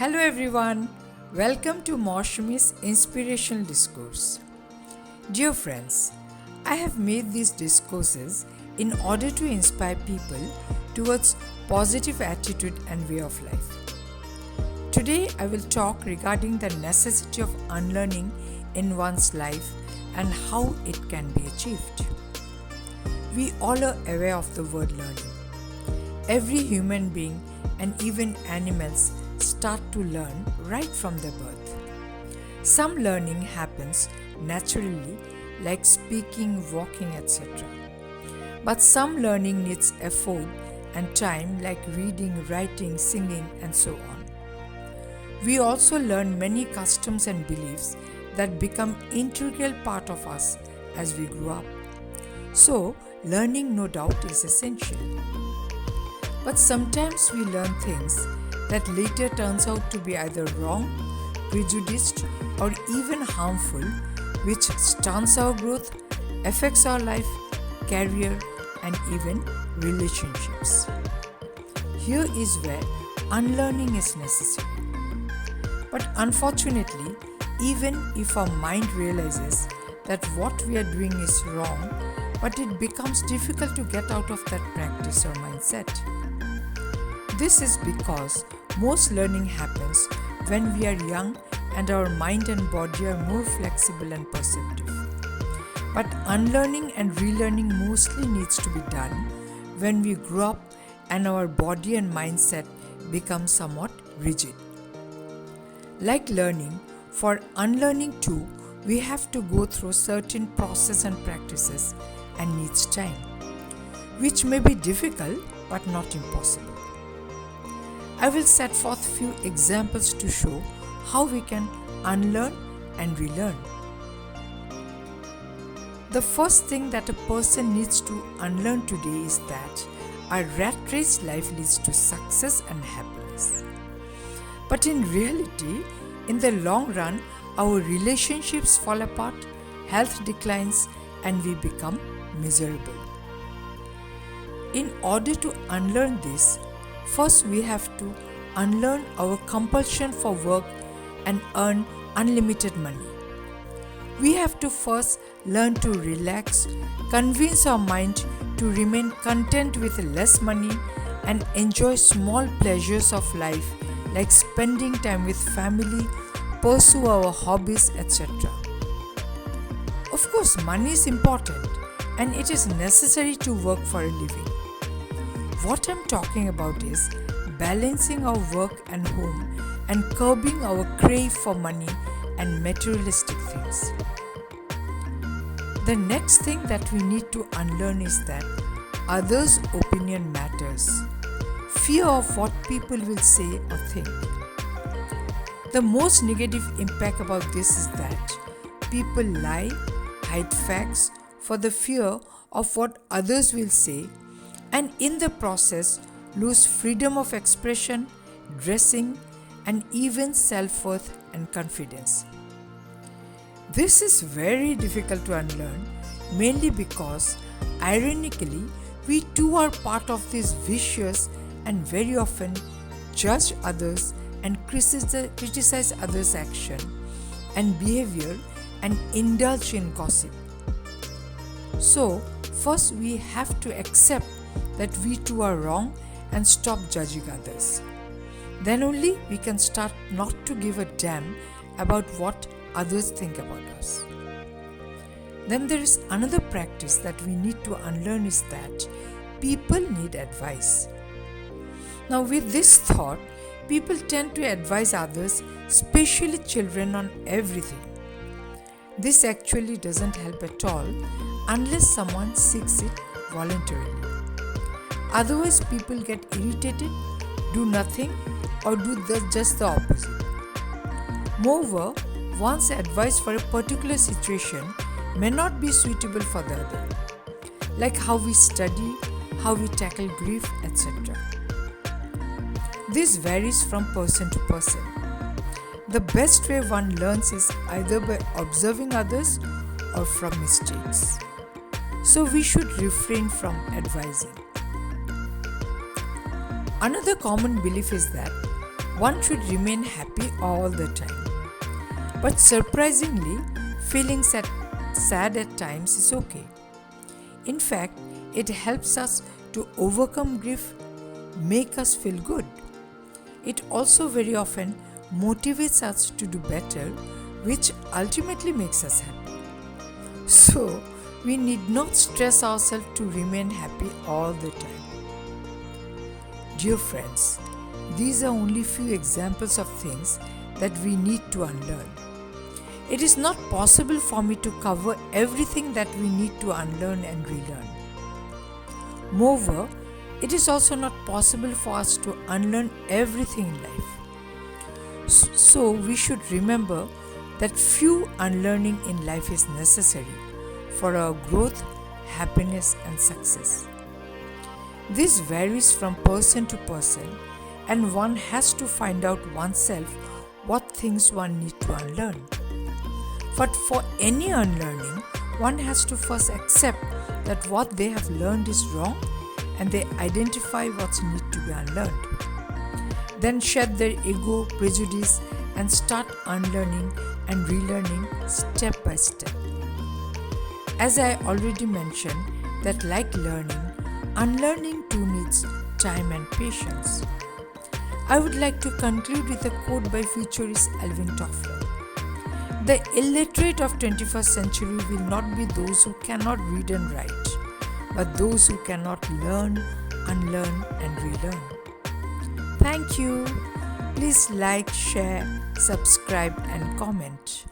Hello everyone, welcome to Moushumi's Inspirational Discourse. Dear friends, I have made these discourses in order to inspire people towards positive attitude and way of life. Today I will talk regarding the necessity of unlearning in one's life and how it can be achieved. We all are aware of the word learning. Every human being and even animals start to learn right from their birth. Some learning happens naturally, like speaking, walking, etc. But some learning needs effort and time, like reading, writing, singing, and so on. We also learn many customs and beliefs that become integral part of us as we grow up. So, learning no doubt is essential. But sometimes we learn things that later turns out to be either wrong, prejudiced, or even harmful, which stunts our growth, affects our life, career, and even relationships. Here is where unlearning is necessary. But unfortunately, even if our mind realizes that what we are doing is wrong, but it becomes difficult to get out of that practice or mindset. This is because most learning happens when we are young and our mind and body are more flexible and perceptive. But unlearning and relearning mostly needs to be done when we grow up and our body and mindset become somewhat rigid. Like learning, for unlearning too, we have to go through certain process and practices and needs time, which may be difficult but not impossible. I will set forth few examples to show how we can unlearn and relearn. The first thing that a person needs to unlearn today is that a rat race life leads to success and happiness. But in reality, in the long run, our relationships fall apart, health declines, and we become miserable. In order to unlearn this, first we have to unlearn our compulsion for work and earn unlimited money. We have to first learn to relax, convince our mind to remain content with less money and enjoy small pleasures of life like spending time with family, pursue our hobbies, etc. Of course, money is important and it is necessary to work for a living. What I'm talking about is balancing our work and home and curbing our crave for money and materialistic things. The next thing that we need to unlearn is that others' opinion matters. Fear of what people will say or think. The most negative impact about this is that people lie, hide facts for the fear of what others will say, and in the process lose freedom of expression, dressing, and even self-worth and confidence. This is very difficult to unlearn, mainly because, ironically, we too are part of this vicious and very often judge others and criticize others' action and behavior and indulge in gossip. So, first we have to accept that we too are wrong and stop judging others. Then only we can start not to give a damn about what others think about us. Then there is another practice that we need to unlearn is that people need advice. Now with this thought, people tend to advise others, especially children, on everything. This actually doesn't help at all unless someone seeks it voluntarily. Otherwise, people get irritated, do nothing, or do just the opposite. Moreover, one's advice for a particular situation may not be suitable for the other, like how we study, how we tackle grief, etc. This varies from person to person. The best way one learns is either by observing others or from mistakes. So we should refrain from advising. Another common belief is that one should remain happy all the time. But surprisingly, feeling sad at times is okay. In fact, it helps us to overcome grief, make us feel good. It also very often motivates us to do better, which ultimately makes us happy. So, we need not stress ourselves to remain happy all the time. Dear friends, these are only few examples of things that we need to unlearn. It is not possible for me to cover everything that we need to unlearn and relearn. Moreover, it is also not possible for us to unlearn everything in life. So we should remember that few unlearning in life is necessary for our growth, happiness and success. This varies from person to person, and one has to find out oneself what things one needs to unlearn. But for any unlearning, one has to first accept that what they have learned is wrong and they identify what needs to be unlearned. Then shed their ego, prejudice and start unlearning and relearning step by step. As I already mentioned, that like learning, unlearning too needs time and patience. I would like to conclude with a quote by futurist Alvin Toffler. The illiterate of 21st century will not be those who cannot read and write, but those who cannot learn, unlearn and relearn. Thank you. Please like, share, subscribe and comment.